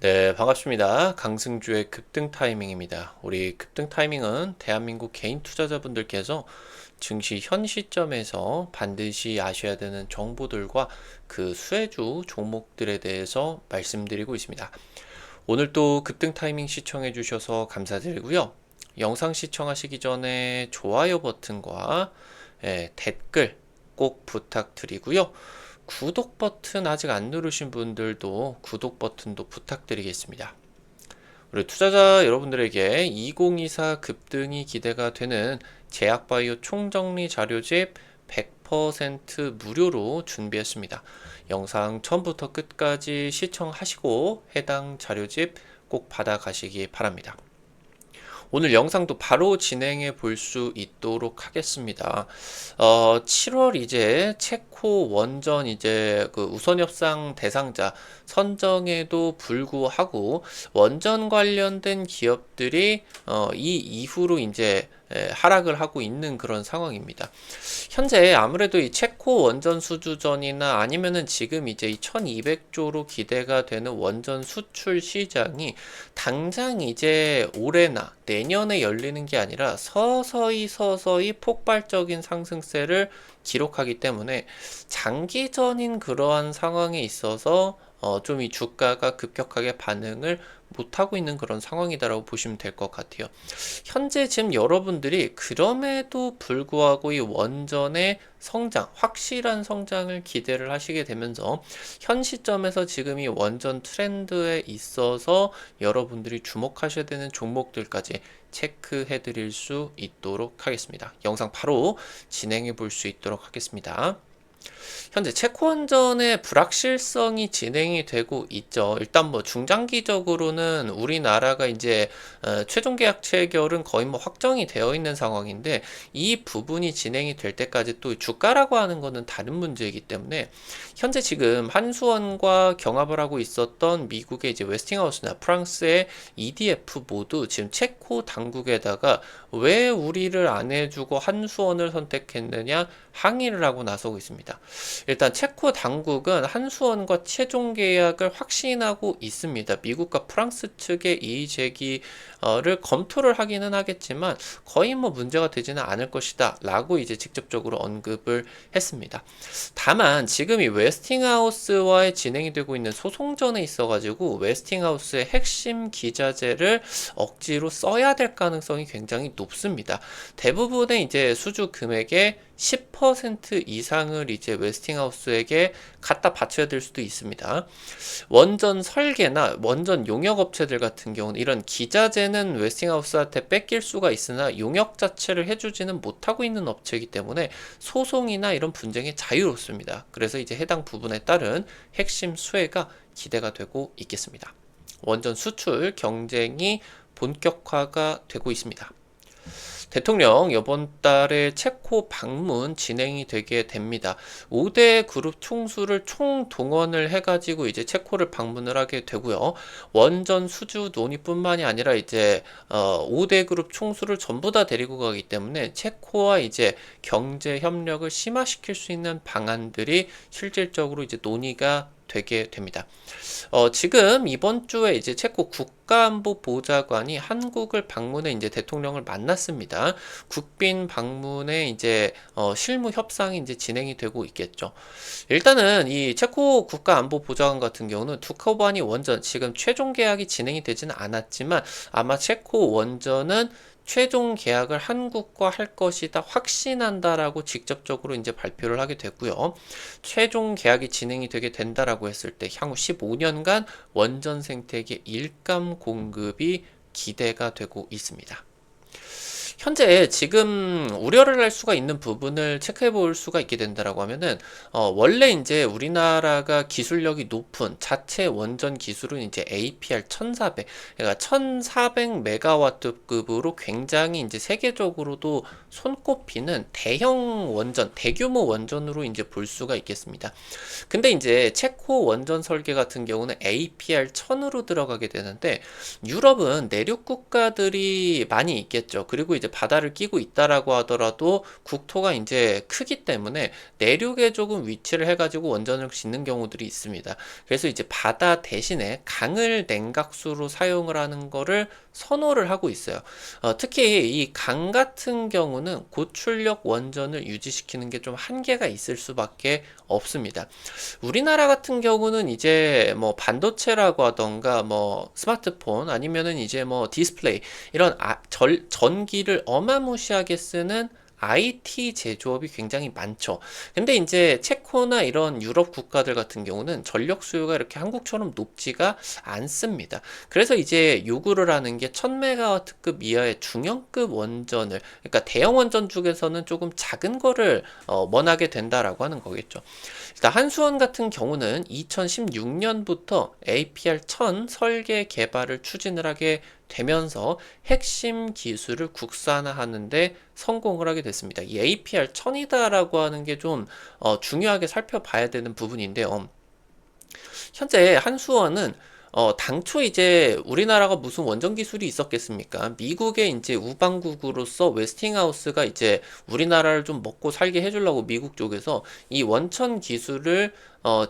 네, 반갑습니다. 강승주의 급등 타이밍입니다. 우리 급등 타이밍은 대한민국 개인 투자자분들께서 증시 현 시점에서 반드시 아셔야 되는 정보들과 그 수혜주 종목들에 대해서 말씀드리고 있습니다. 오늘 또 급등 타이밍 시청해 주셔서 감사드리고요. 영상 시청하시기 전에 좋아요 버튼과 댓글 꼭 부탁드리고요. 구독 버튼 아직 안 누르신 분들도 구독 버튼도 부탁드리겠습니다. 우리 투자자 여러분들에게 2024 급등이 기대가 되는 제약바이오 총정리 자료집 100% 무료로 준비했습니다. 영상 처음부터 끝까지 시청하시고 해당 자료집 꼭 받아가시기 바랍니다. 오늘 영상도 바로 진행해 볼 수 있도록 하겠습니다. 7월 이제 체코 원전 이제 그 우선협상 대상자 선정에도 불구하고 원전 관련된 기업들이 이 이후로 이제 하락을 하고 있는 그런 상황입니다. 현재 아무래도 이 체코 원전 수주전이나 아니면은 지금 이제 이 1200조로 기대가 되는 원전 수출 시장이 당장 이제 올해나 내년에 열리는 게 아니라 서서히 폭발적인 상승세를 기록하기 때문에 장기전인 그러한 상황에 있어서 좀 이 주가가 급격하게 반응을 못하고 있는 그런 상황이다라고 보시면 될 것 같아요. 현재 지금 여러분들이 그럼에도 불구하고 이 원전의 성장, 확실한 성장을 기대를 하시게 되면서 현 시점에서 지금 이 원전 트렌드에 있어서 여러분들이 주목하셔야 되는 종목들까지 체크해 드릴 수 있도록 하겠습니다. 영상 바로 진행해 볼 수 있도록 하겠습니다. 현재 체코 원전의 불확실성이 진행이 되고 있죠. 일단 뭐 중장기적으로는 우리나라가 이제 최종 계약 체결은 거의 뭐 확정이 되어 있는 상황인데 이 부분이 진행이 될 때까지 또 주가라고 하는 거는 다른 문제이기 때문에 현재 지금 한수원과 경합을 하고 있었던 미국의 이제 웨스팅하우스나 프랑스의 EDF 모두 지금 체코 당국에다가 왜 우리를 안 해주고 한수원을 선택했느냐 항의를 하고 나서고 있습니다. 일단 체코 당국은 한수원과 최종 계약을 확신하고 있습니다. 미국과 프랑스 측의 이의 제기를 검토를 하기는 하겠지만 거의 뭐 문제가 되지는 않을 것이다 라고 이제 직접적으로 언급을 했습니다. 다만 지금 이 웨스팅하우스와의 진행이 되고 있는 소송전에 있어가지고 웨스팅하우스의 핵심 기자재를 억지로 써야 될 가능성이 굉장히 높습니다. 대부분의 이제 수주 금액의 10% 이상을 이제 웨스팅하우스에게 갖다 바쳐야 될 수도 있습니다. 원전 설계나 원전 용역 업체들 같은 경우는 이런 기자재는 웨스팅하우스한테 뺏길 수가 있으나 용역 자체를 해주지는 못하고 있는 업체이기 때문에 소송이나 이런 분쟁에 자유롭습니다. 그래서 이제 해당 부분에 따른 핵심 수혜가 기대가 되고 있겠습니다. 원전 수출 경쟁이 본격화가 되고 있습니다. 대통령 이번 달에 체코 방문 진행이 되게 됩니다. 5대 그룹 총수를 총동원을 해가지고 이제 체코를 방문을 하게 되고요. 원전 수주 논의뿐만이 아니라 이제 5대 그룹 총수를 전부 다 데리고 가기 때문에 체코와 이제 경제 협력을 심화시킬 수 있는 방안들이 실질적으로 이제 논의가 되게 됩니다. 지금 이번 주에 이제 체코 국가안보보좌관이 한국을 방문해 이제 대통령을 만났습니다. 국빈 방문에 이제 실무 협상이 이제 진행이 되고 있겠죠. 일단은 이 체코 국가안보보좌관 같은 경우는 두커바니 원전 지금 최종 계약이 진행이 되지는 않았지만 아마 체코 원전은 최종 계약을 한국과 할 것이다 확신한다라고 직접적으로 이제 발표를 하게 되고요. 최종 계약이 진행이 되게 된다라고 했을 때 향후 15년간 원전 생태계 일감 공급이 기대가 되고 있습니다. 현재 지금 우려를 할 수가 있는 부분을 체크해 볼 수가 있게 된다라고 하면은 원래 이제 우리나라가 기술력이 높은 자체 원전 기술은 이제 APR 1400 그러니까 1400메가와트급으로 굉장히 이제 세계적으로도 손꼽히는 대형 원전, 대규모 원전으로 이제 볼 수가 있겠습니다. 근데 이제 체코 원전 설계 같은 경우는 APR 1000으로 들어가게 되는데 유럽은 내륙 국가들이 많이 있겠죠. 그리고 이제 바다를 끼고 있다라고 하더라도 국토가 이제 크기 때문에 내륙에 조금 위치를 해가지고 원전을 짓는 경우들이 있습니다. 그래서 이제 바다 대신에 강을 냉각수로 사용을 하는 거를 선호를 하고 있어요. 특히 이 강 같은 경우는 고출력 원전을 유지시키는 게 좀 한계가 있을 수밖에 없습니다. 우리나라 같은 경우는 이제 뭐 반도체라고 하던가 뭐 스마트폰 아니면은 이제 뭐 디스플레이 이런 전기를 어마무시하게 쓰는 IT 제조업이 굉장히 많죠. 근데 이제 체코나 이런 유럽 국가들 같은 경우는 전력 수요가 이렇게 한국처럼 높지가 않습니다. 그래서 이제 요구를 하는 게 1000메가와트급 이하의 중형급 원전을, 그러니까 대형 원전 중에서는 조금 작은 거를 원하게 된다라고 하는 거겠죠. 일단 한수원 같은 경우는 2016년부터 APR1000 설계 개발을 추진을 하게 되면서 핵심 기술을 국산화하는데 성공을 하게 됐습니다. 이 APR1000이다라고 하는 게 좀 중요하게 살펴봐야 되는 부분인데요. 현재 한수원은 당초 이제 우리나라가 무슨 원전 기술이 있었겠습니까? 미국의 이제 우방국으로서 웨스팅하우스가 이제 우리나라를 좀 먹고 살게 해주려고 미국 쪽에서 이 원천 기술을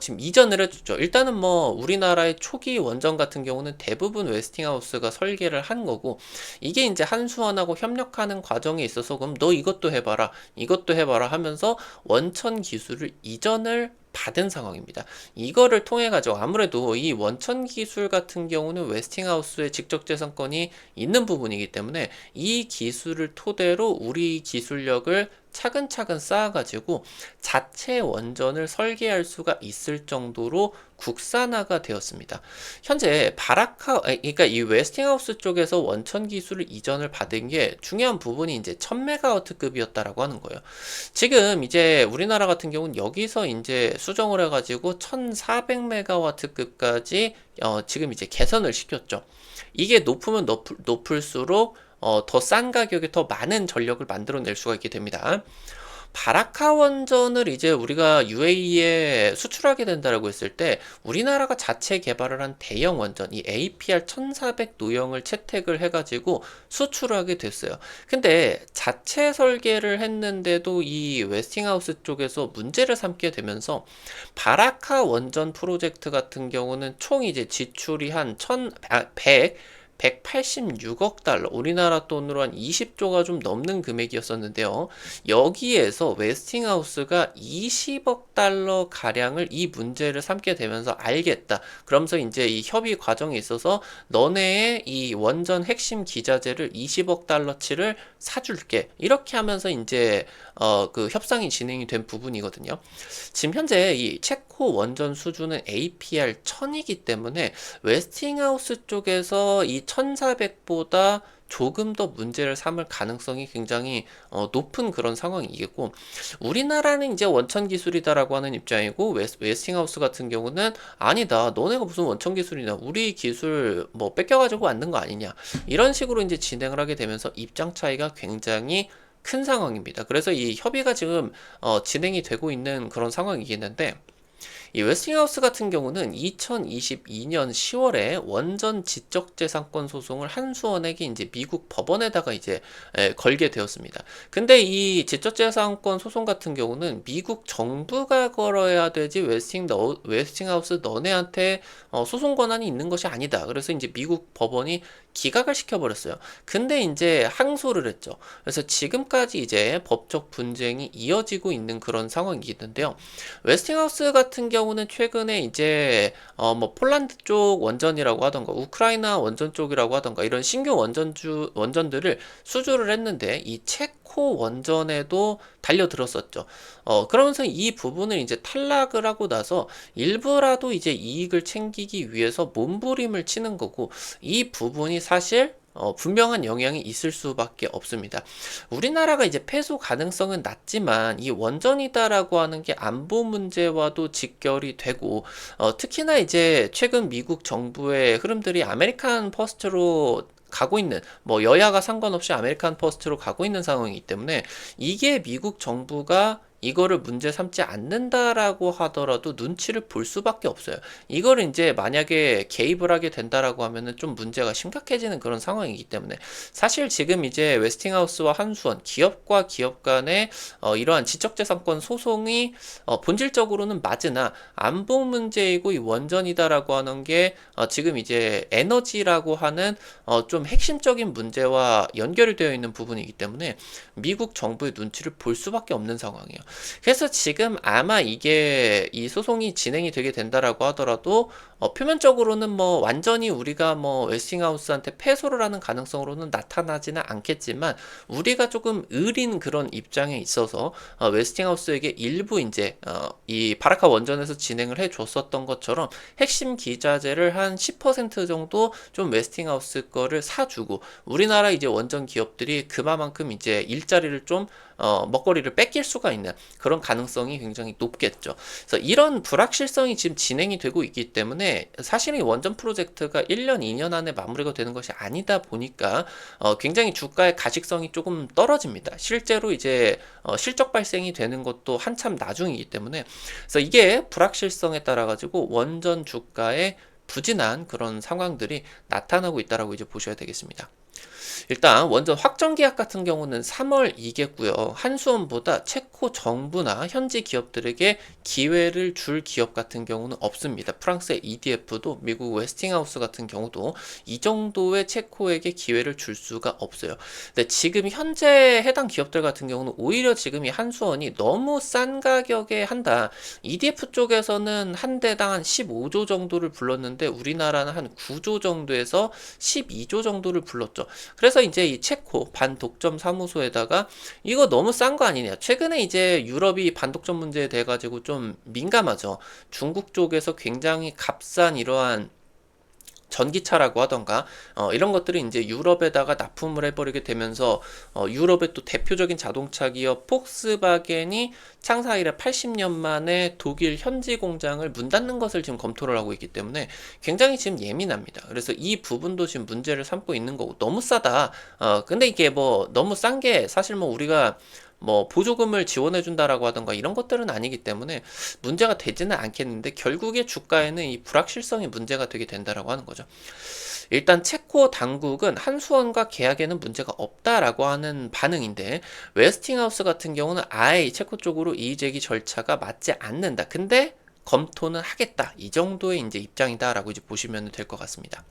지금 이전을 해줬죠. 일단은 뭐 우리나라의 초기 원전 같은 경우는 대부분 웨스팅하우스가 설계를 한 거고, 이게 이제 한수원하고 협력하는 과정에 있어서 그럼 너 이것도 해봐라, 이것도 해봐라 하면서 원천 기술을 이전을 받은 상황입니다. 이거를 통해 가지고 아무래도 이 원천 기술 같은 경우는 웨스팅하우스의 직접재산권이 있는 부분이기 때문에 이 기술을 토대로 우리 기술력을 차근차근 쌓아가지고 자체 원전을 설계할 수가 있을 정도로 국산화가 되었습니다. 현재 그러니까 이 웨스팅하우스 쪽에서 원천 기술을 이전을 받은 게 중요한 부분이 이제 1000메가와트급이었다라고 하는 거예요. 지금 이제 우리나라 같은 경우는 여기서 이제 수정을 해가지고 1400메가와트급까지 지금 이제 개선을 시켰죠. 이게 높으면 높을수록 더 싼 가격에 더 많은 전력을 만들어낼 수가 있게 됩니다. 바라카 원전을 이제 우리가 UAE에 수출하게 된다라고 했을 때 우리나라가 자체 개발을 한 대형 원전, 이 APR 1400 노형을 채택을 해가지고 수출을 하게 됐어요. 근데 자체 설계를 했는데도 이 웨스팅하우스 쪽에서 문제를 삼게 되면서 바라카 원전 프로젝트 같은 경우는 총 이제 지출이 한 186억 달러, 우리나라 돈으로 한 20조가 좀 넘는 금액이었었는데요. 여기에서 웨스팅하우스가 20억 달러 가량을 이 문제를 삼게 되면서 알겠다. 그러면서 이제 이 협의 과정에 있어서 너네의 이 원전 핵심 기자재를 20억 달러치를 사줄게. 이렇게 하면서 이제 그 협상이 진행이 된 부분이거든요. 지금 현재 이 체코 원전 수준은 APR 1000이기 때문에 웨스팅하우스 쪽에서 이 1400보다 조금 더 문제를 삼을 가능성이 굉장히 높은 그런 상황이겠고, 우리나라는 이제 원천 기술이다라고 하는 입장이고, 웨스팅하우스 같은 경우는 아니다, 너네가 무슨 원천 기술이냐, 우리 기술 뭐 뺏겨가지고 만든 거 아니냐, 이런 식으로 이제 진행을 하게 되면서 입장 차이가 굉장히 큰 상황입니다. 그래서 이 협의가 지금 진행이 되고 있는 그런 상황이겠는데, 이 웨스팅하우스 같은 경우는 2022년 10월에 원전 지적재산권 소송을 한수원에게 이제 미국 법원에다가 이제 걸게 되었습니다. 근데 이 지적재산권 소송 같은 경우는 미국 정부가 걸어야 되지 웨스팅하우스 너네한테 소송 권한이 있는 것이 아니다. 그래서 이제 미국 법원이 기각을 시켜버렸어요. 근데 이제 항소를 했죠. 그래서 지금까지 이제 법적 분쟁이 이어지고 있는 그런 상황이겠는데요. 웨스팅하우스 같은 경우는 최근에 이제 뭐 폴란드 쪽 원전이라고 하던가 우크라이나 원전 쪽이라고 하던가 이런 신규 원전들을 수주를 했는데 이 체코 원전에도 달려들었었죠. 그러면서 이 부분을 이제 탈락을 하고 나서 일부라도 이제 이익을 챙기기 위해서 몸부림을 치는 거고, 이 부분이 사실 분명한 영향이 있을 수밖에 없습니다. 우리나라가 이제 패소 가능성은 낮지만 이 원전이다라고 하는 게 안보 문제와도 직결이 되고, 특히나 이제 최근 미국 정부의 흐름들이 아메리칸 퍼스트로 가고 있는, 뭐 여야가 상관없이 아메리칸 퍼스트로 가고 있는 상황이기 때문에 이게 미국 정부가 이거를 문제 삼지 않는다라고 하더라도 눈치를 볼 수밖에 없어요. 이거를 이제 만약에 개입을 하게 된다라고 하면은 좀 문제가 심각해지는 그런 상황이기 때문에 사실 지금 이제 웨스팅하우스와 한수원 기업과 기업 간의 이러한 지적재산권 소송이 본질적으로는 맞으나 안보 문제이고 이 원전이다라고 하는 게 지금 이제 에너지라고 하는 좀 핵심적인 문제와 연결이 되어 있는 부분이기 때문에 미국 정부의 눈치를 볼 수밖에 없는 상황이에요. 그래서 지금 아마 이게 이 소송이 진행이 되게 된다라고 하더라도 표면적으로는 뭐 완전히 우리가 뭐 웨스팅하우스한테 패소를 하는 가능성으로는 나타나지는 않겠지만 우리가 조금 의린 그런 입장에 있어서 웨스팅하우스에게 일부 이제 이 바라카 원전에서 진행을 해 줬었던 것처럼 핵심 기자재를 한 10% 정도 좀 웨스팅하우스 거를 사주고 우리나라 이제 원전 기업들이 그만큼 이제 일자리를 좀 먹거리를 뺏길 수가 있는 그런 가능성이 굉장히 높겠죠. 그래서 이런 불확실성이 지금 진행이 되고 있기 때문에 사실은 이 원전 프로젝트가 1년, 2년 안에 마무리가 되는 것이 아니다 보니까 굉장히 주가의 가식성이 조금 떨어집니다. 실제로 이제 실적 발생이 되는 것도 한참 나중이기 때문에 그래서 이게 불확실성에 따라 가지고 원전 주가에 부진한 그런 상황들이 나타나고 있다라고 이제 보셔야 되겠습니다. 일단 원전 확정 계약 같은 경우는 3월이겠고요. 한수원보다 체코 정부나 현지 기업들에게 기회를 줄 기업 같은 경우는 없습니다. 프랑스의 EDF도 미국 웨스팅하우스 같은 경우도 이 정도의 체코에게 기회를 줄 수가 없어요. 근데 지금 현재 해당 기업들 같은 경우는 오히려 지금 이 한수원이 너무 싼 가격에 한다. EDF 쪽에서는 한 대당 한 15조 정도를 불렀는데 우리나라는 한 9조 정도에서 12조 정도를 불렀죠. 그래서 이제 이 체코 반독점 사무소에다가 이거 너무 싼 거 아니냐. 최근에 이제 유럽이 반독점 문제에 대해 가지고 좀 민감하죠. 중국 쪽에서 굉장히 값싼 이러한 전기차라고 하던가 이런 것들이 이제 유럽에다가 납품을 해버리게 되면서 유럽의 또 대표적인 자동차 기업 폭스바겐이 창사 이래 80년 만에 독일 현지 공장을 문 닫는 것을 지금 검토를 하고 있기 때문에 굉장히 지금 예민합니다. 그래서 이 부분도 지금 문제를 삼고 있는 거고 너무 싸다. 근데 이게 뭐 너무 싼 게 사실 뭐 우리가 뭐 보조금을 지원해 준다라고 하던가 이런 것들은 아니기 때문에 문제가 되지는 않겠는데 결국에 주가에는 이 불확실성이 문제가 되게 된다라고 하는 거죠. 일단 체코 당국은 한수원과 계약에는 문제가 없다라고 하는 반응인데 웨스팅하우스 같은 경우는 아예 체코 쪽으로 이의제기 절차가 맞지 않는다. 근데 검토는 하겠다. 이 정도의 이제 입장이다라고 이제 보시면 될 것 같습니다.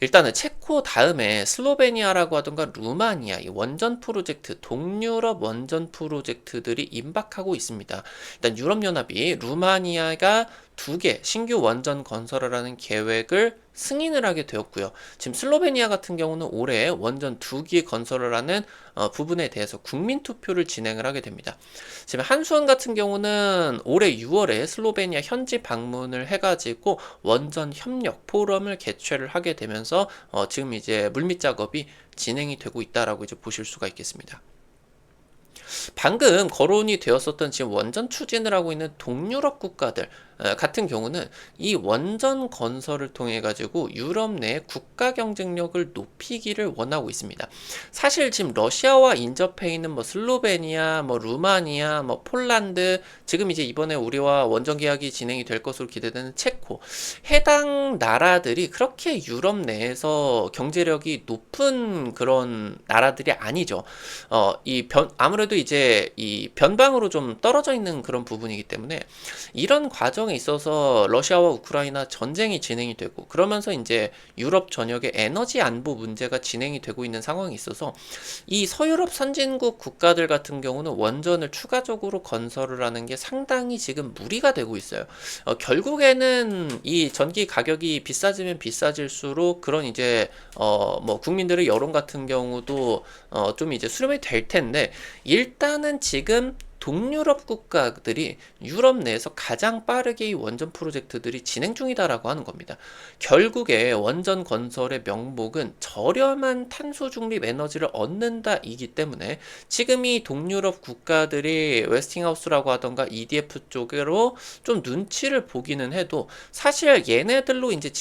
일단은 체코 다음에 슬로베니아라고 하던가 루마니아 이 원전 프로젝트 동유럽 원전 프로젝트들이 임박하고 있습니다. 일단 유럽연합이 루마니아가 2개 신규 원전 건설을 하는 계획을 승인을 하게 되었고요. 지금 슬로베니아 같은 경우는 올해 원전 2기 건설을 하는 부분에 대해서 국민투표를 진행을 하게 됩니다. 지금 한수원 같은 경우는 올해 6월에 슬로베니아 현지 방문을 해가지고 원전 협력 포럼을 개최를 하게 되면서 지금 이제 물밑 작업이 진행이 되고 있다라고 이제 보실 수가 있겠습니다. 방금 거론이 되었었던 지금 원전 추진을 하고 있는 동유럽 국가들 같은 경우는 이 원전 건설을 통해 가지고 유럽 내 국가 경쟁력을 높이기를 원하고 있습니다. 사실 지금 러시아와 인접해 있는 뭐 슬로베니아, 뭐 루마니아, 뭐 폴란드, 지금 이제 이번에 우리와 원전 계약이 진행이 될 것으로 기대되는 체코, 해당 나라들이 그렇게 유럽 내에서 경제력이 높은 그런 나라들이 아니죠. 아무래도 이제 이 변방으로 좀 떨어져 있는 그런 부분이기 때문에 이런 과정에 있어서 러시아와 우크라이나 전쟁이 진행이 되고 그러면서 이제 유럽 전역의 에너지 안보 문제가 진행이 되고 있는 상황이 있어서 이 서유럽 선진국 국가들 같은 경우는 원전을 추가적으로 건설을 하는 게 상당히 지금 무리가 되고 있어요. 결국에는 이 전기 가격이 비싸지면 비싸질수록 그런 이제 뭐 국민들의 여론 같은 경우도 좀 이제 수렴이 될 텐데 일단은 지금 동유럽 국가들이 유럽 내에서 가장 빠르게 이 원전 프로젝트들이 진행 중이다라고 하는 겁니다. 결국에 원전 건설의 명목은 저렴한 탄소 중립 에너지를 얻는다이기 때문에 지금 이 동유럽 국가들이 웨스팅하우스라고 하던가 EDF 쪽으로 좀 눈치를 보기는 해도 사실 얘네들로 이제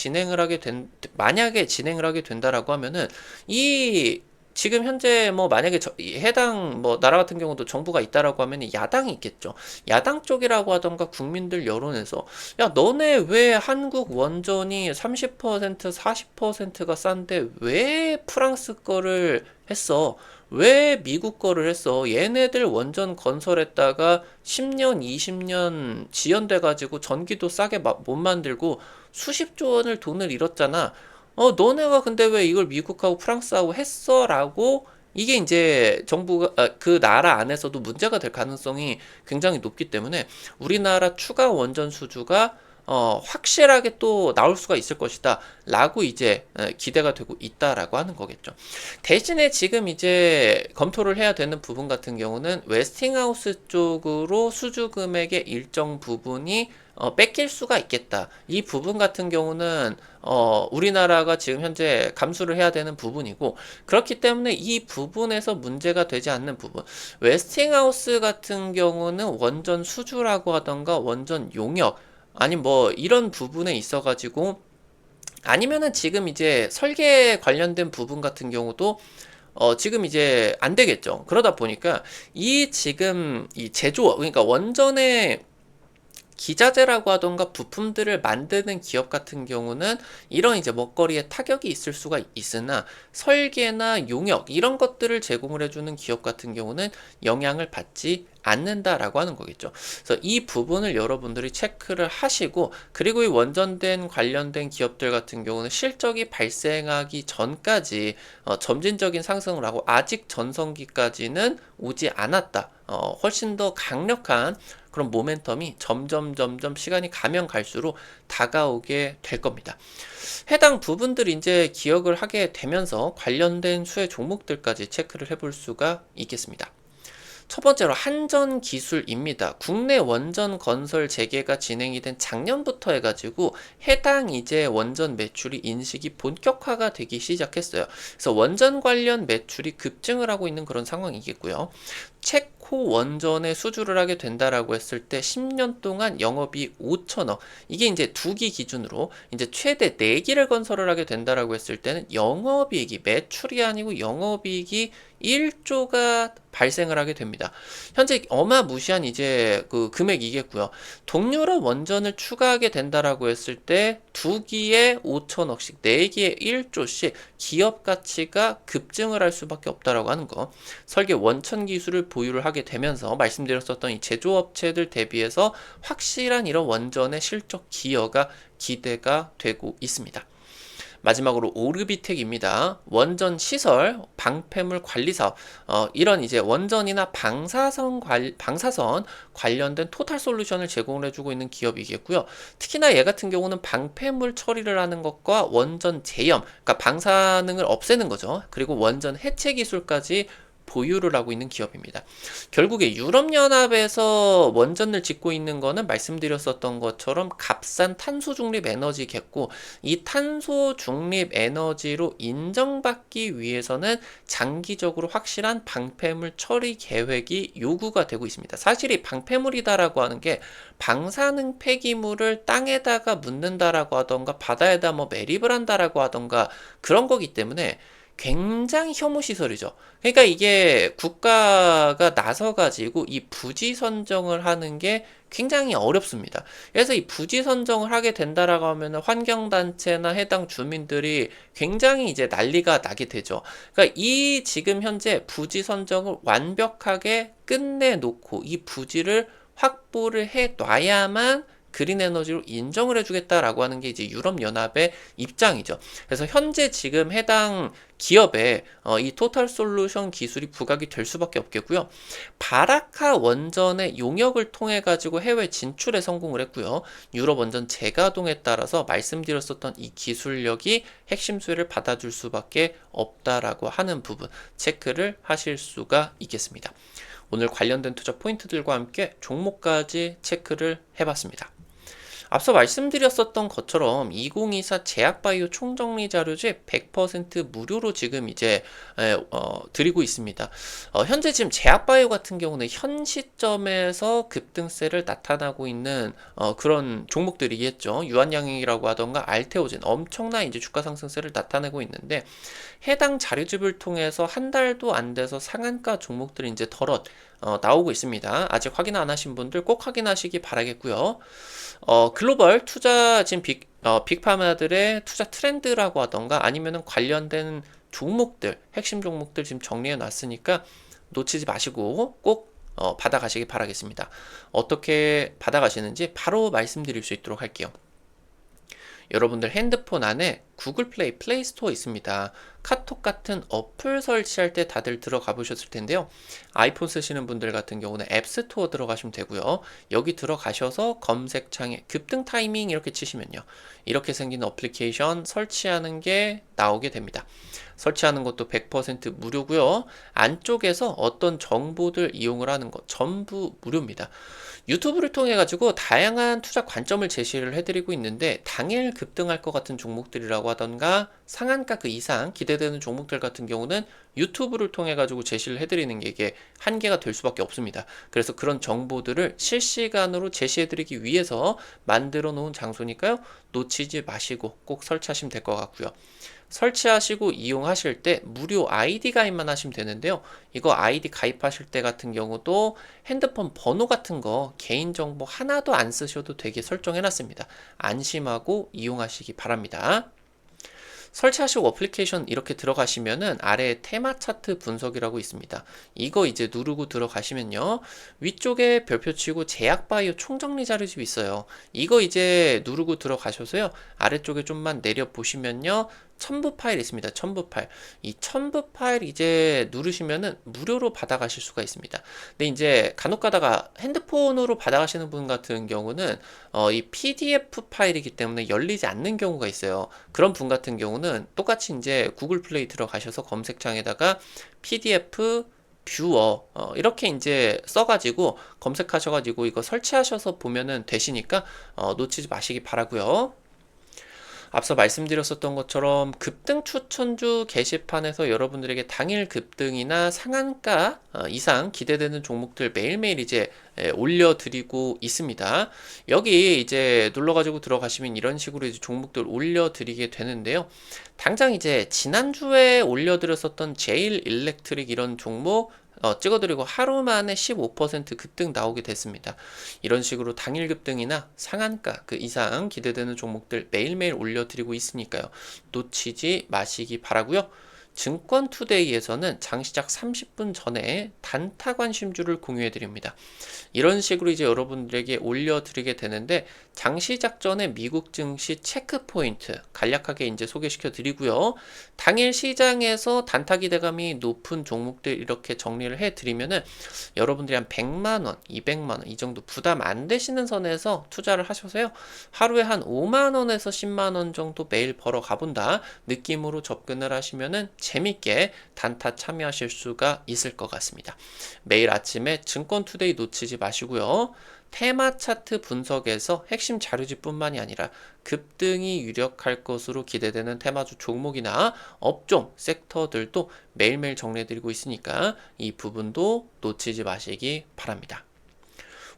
만약에 진행을 하게 된다라고 하면은 이 지금 현재 뭐 만약에 이 해당 뭐 나라 같은 경우도 정부가 있다라고 하면 야당이 있겠죠. 야당 쪽이라고 하던가 국민들 여론에서 야 너네 왜 한국 원전이 30% 40%가 싼데 왜 프랑스 거를 했어? 왜 미국 거를 했어? 얘네들 원전 건설했다가 10년, 20년 지연돼 가지고 전기도 싸게 못 만들고 수십조 원을 돈을 잃었잖아. 너네가 근데 왜 이걸 미국하고 프랑스하고 했어? 라고 이게 이제 정부가 그 나라 안에서도 문제가 될 가능성이 굉장히 높기 때문에 우리나라 추가 원전 수주가 확실하게 또 나올 수가 있을 것이다 라고 이제 기대가 되고 있다라고 하는 거겠죠. 대신에 지금 이제 검토를 해야 되는 부분 같은 경우는 웨스팅하우스 쪽으로 수주 금액의 일정 부분이 뺏길 수가 있겠다. 이 부분 같은 경우는 우리나라가 지금 현재 감수를 해야 되는 부분이고, 그렇기 때문에 이 부분에서 문제가 되지 않는 부분, 웨스팅하우스 같은 경우는 원전 수주라고 하던가 원전 용역 아니 뭐 이런 부분에 있어가지고, 아니면은 지금 이제 설계 관련된 부분 같은 경우도 지금 이제 안 되겠죠. 그러다 보니까 이 지금 이 제조업, 그러니까 원전의 기자재라고 하던가 부품들을 만드는 기업 같은 경우는 이런 이제 먹거리에 타격이 있을 수가 있으나, 설계나 용역 이런 것들을 제공을 해주는 기업 같은 경우는 영향을 받지 않는다라고 하는 거겠죠. 그래서 이 부분을 여러분들이 체크를 하시고, 그리고 이 원전된 관련된 기업들 같은 경우는 실적이 발생하기 전까지 점진적인 상승을 하고 아직 전성기까지는 오지 않았다. 훨씬 더 강력한 그런 모멘텀이 점점 시간이 가면 갈수록 다가오게 될 겁니다. 해당 부분들 이제 기억을 하게 되면서 관련된 수혜 종목들까지 체크를 해볼 수가 있겠습니다. 첫 번째로 한전 기술입니다. 국내 원전 건설 재개가 진행이 된 작년부터 해가지고 해당 이제 원전 매출이 인식이 본격화가 되기 시작했어요. 그래서 원전 관련 매출이 급증을 하고 있는 그런 상황이겠고요. 체코 원전에 수주를 하게 된다라고 했을 때 10년 동안 영업이익 5천억, 이게 이제 2기 기준으로 이제 최대 4기를 건설을 하게 된다라고 했을 때는 영업이익이, 매출이 아니고 영업이익이 1조가 발생을 하게 됩니다. 현재 어마무시한 이제 그 금액이겠고요. 동유럽 원전을 추가하게 된다라고 했을 때 2기에 5천억씩, 4기에 1조씩 기업 가치가 급증을 할 수밖에 없다라고 하는 거. 설계 원천 기술을 보유를 하게 되면서 말씀드렸었던 이 제조업체들 대비해서 확실한 이런 원전의 실적 기여가 기대가 되고 있습니다. 마지막으로 오르비텍입니다. 원전 시설, 방패물 관리 사업, 이런 이제 원전이나 방사선 관련된 토탈 솔루션을 제공을 해주고 있는 기업이겠고요. 특히나 얘 같은 경우는 방패물 처리를 하는 것과 원전 제염, 그러니까 방사능을 없애는 거죠. 그리고 원전 해체 기술까지 보유를 하고 있는 기업입니다. 결국에 유럽연합에서 원전을 짓고 있는 거는 말씀드렸었던 것처럼 값싼 탄소 중립 에너지겠고, 이 탄소 중립 에너지로 인정받기 위해서는 장기적으로 확실한 방패물 처리 계획이 요구가 되고 있습니다. 사실 이 방패물이다라고 하는 게 방사능 폐기물을 땅에다가 묻는다라고 하던가 바다에다 뭐 매립을 한다라고 하던가 그런 거기 때문에 굉장히 혐오 시설이죠. 그러니까 이게 국가가 나서가지고 이 부지 선정을 하는 게 굉장히 어렵습니다. 그래서 이 부지 선정을 하게 된다라고 하면 환경단체나 해당 주민들이 굉장히 이제 난리가 나게 되죠. 그러니까 이 지금 현재 부지 선정을 완벽하게 끝내놓고 이 부지를 확보를 해 놔야만 그린 에너지로 인정을 해주겠다라고 하는 게 이제 유럽연합의 입장이죠. 그래서 현재 지금 해당 기업에 이 토탈 솔루션 기술이 부각이 될 수밖에 없겠고요. 바라카 원전의 용역을 통해 가지고 해외 진출에 성공을 했고요. 유럽 원전 재가동에 따라서 말씀드렸었던 이 기술력이 핵심 수혜를 받아줄 수밖에 없다라고 하는 부분 체크를 하실 수가 있겠습니다. 오늘 관련된 투자 포인트들과 함께 종목까지 체크를 해봤습니다. 앞서 말씀드렸었던 것처럼 2024 제약바이오 총정리 자료집 100% 무료로 지금 이제 드리고 있습니다. 현재 지금 제약바이오 같은 경우는 현 시점에서 급등세를 나타나고 있는 그런 종목들이겠죠. 유한양행이라고 하던가 알테오젠 엄청난 이제 주가 상승세를 나타내고 있는데, 해당 자료집을 통해서 한 달도 안 돼서 상한가 종목들이 이제 덜어 나오고 있습니다. 아직 확인 안 하신 분들 꼭 확인하시기 바라겠고요. 글로벌 투자 지금 빅파마들의 투자 트렌드라고 하던가 아니면은 관련된 종목들, 핵심 종목들 지금 정리해 놨으니까 놓치지 마시고 꼭 받아가시기 바라겠습니다. 어떻게 받아가시는지 바로 말씀드릴 수 있도록 할게요. 여러분들 핸드폰 안에 구글 플레이 스토어 있습니다. 카톡 같은 어플 설치할 때 다들 들어가 보셨을 텐데요. 아이폰 쓰시는 분들 같은 경우는 앱스토어 들어가시면 되고요. 여기 들어가셔서 검색창에 급등 타이밍 이렇게 치시면요, 이렇게 생긴 어플리케이션 설치하는 게 나오게 됩니다. 설치하는 것도 100% 무료고요. 안쪽에서 어떤 정보들 이용을 하는 것 전부 무료입니다. 유튜브를 통해 가지고 다양한 투자 관점을 제시를 해드리고 있는데, 당일 급등할 것 같은 종목들이라고 하던가 상한가 그 이상 기대되는 종목들 같은 경우는 유튜브를 통해 가지고 제시를 해드리는 게 이게 한계가 될 수밖에 없습니다. 그래서 그런 정보들을 실시간으로 제시해드리기 위해서 만들어 놓은 장소니까요, 놓치지 마시고 꼭 설치하시면 될 것 같고요. 설치하시고 이용하실 때 무료 아이디 가입만 하시면 되는데요. 이거 아이디 가입하실 때 같은 경우도 핸드폰 번호 같은 거 개인정보 하나도 안 쓰셔도 되게 설정해 놨습니다. 안심하고 이용하시기 바랍니다. 설치하시고 어플리케이션 이렇게 들어가시면은 아래에 테마 차트 분석이라고 있습니다. 이거 이제 누르고 들어가시면요, 위쪽에 별표 치고 제약바이오 총정리 자료집이 있어요. 이거 이제 누르고 들어가셔서요, 아래쪽에 좀만 내려 보시면요, 첨부 파일 있습니다. 첨부 파일. 이 첨부 파일 이제 누르시면은 무료로 받아가실 수가 있습니다. 근데 이제 간혹 가다가 핸드폰으로 받아가시는 분 같은 경우는 이 PDF 파일이기 때문에 열리지 않는 경우가 있어요. 그런 분 같은 경우는 똑같이 이제 구글 플레이 들어가셔서 검색창에다가 PDF 뷰어 이렇게 이제 써가지고 검색하셔가지고 이거 설치하셔서 보면은 되시니까 놓치지 마시기 바라고요. 앞서 말씀드렸었던 것처럼 급등 추천주 게시판에서 여러분들에게 당일 급등이나 상한가 이상 기대되는 종목들 매일매일 이제 올려드리고 있습니다. 여기 이제 눌러가지고 들어가시면 이런 식으로 이제 종목들 올려드리게 되는데요. 당장 이제 지난주에 올려드렸었던 제일 일렉트릭 이런 종목 찍어드리고 하루 만에 15% 급등 나오게 됐습니다. 이런 식으로 당일 급등이나 상한가 그 이상 기대되는 종목들 매일매일 올려드리고 있으니까요, 놓치지 마시기 바라고요. 증권투데이에서는 장시작 30분 전에 단타 관심주를 공유해 드립니다. 이런 식으로 이제 여러분들에게 올려드리게 되는데, 장시작 전에 미국 증시 체크 포인트 간략하게 이제 소개시켜 드리고요. 당일 시장에서 단타 기대감이 높은 종목들 이렇게 정리를 해 드리면은 여러분들이 한 100만 원, 200만 원 이 정도 부담 안 되시는 선에서 투자를 하셔서요, 하루에 한 5만 원에서 10만 원 정도 매일 벌어 가본다 느낌으로 접근을 하시면은 재밌게 단타 참여하실 수가 있을 것 같습니다. 매일 아침에 증권투데이 놓치지 마시고요. 테마 차트 분석에서 핵심 자료집뿐만이 아니라 급등이 유력할 것으로 기대되는 테마주 종목이나 업종, 섹터들도 매일매일 정리해드리고 있으니까 이 부분도 놓치지 마시기 바랍니다.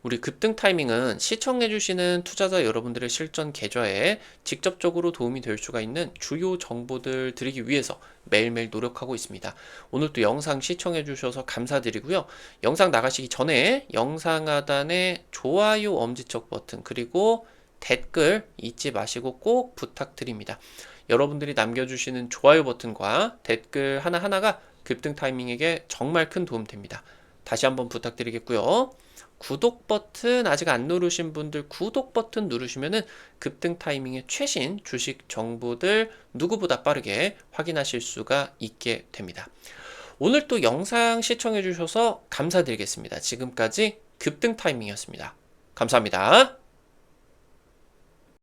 우리 급등 타이밍은 시청해주시는 투자자 여러분들의 실전 계좌에 직접적으로 도움이 될 수가 있는 주요 정보들 드리기 위해서 매일매일 노력하고 있습니다. 오늘도 영상 시청해주셔서 감사드리고요. 영상 나가시기 전에 영상 하단에 좋아요 엄지척 버튼 그리고 댓글 잊지 마시고 꼭 부탁드립니다. 여러분들이 남겨주시는 좋아요 버튼과 댓글 하나하나가 급등 타이밍에게 정말 큰 도움 됩니다. 다시 한번 부탁드리겠고요. 구독 버튼 아직 안 누르신 분들 구독 버튼 누르시면은 급등 타이밍의 최신 주식 정보들 누구보다 빠르게 확인하실 수가 있게 됩니다. 오늘 또 영상 시청해 주셔서 감사드리겠습니다. 지금까지 급등 타이밍이었습니다. 감사합니다.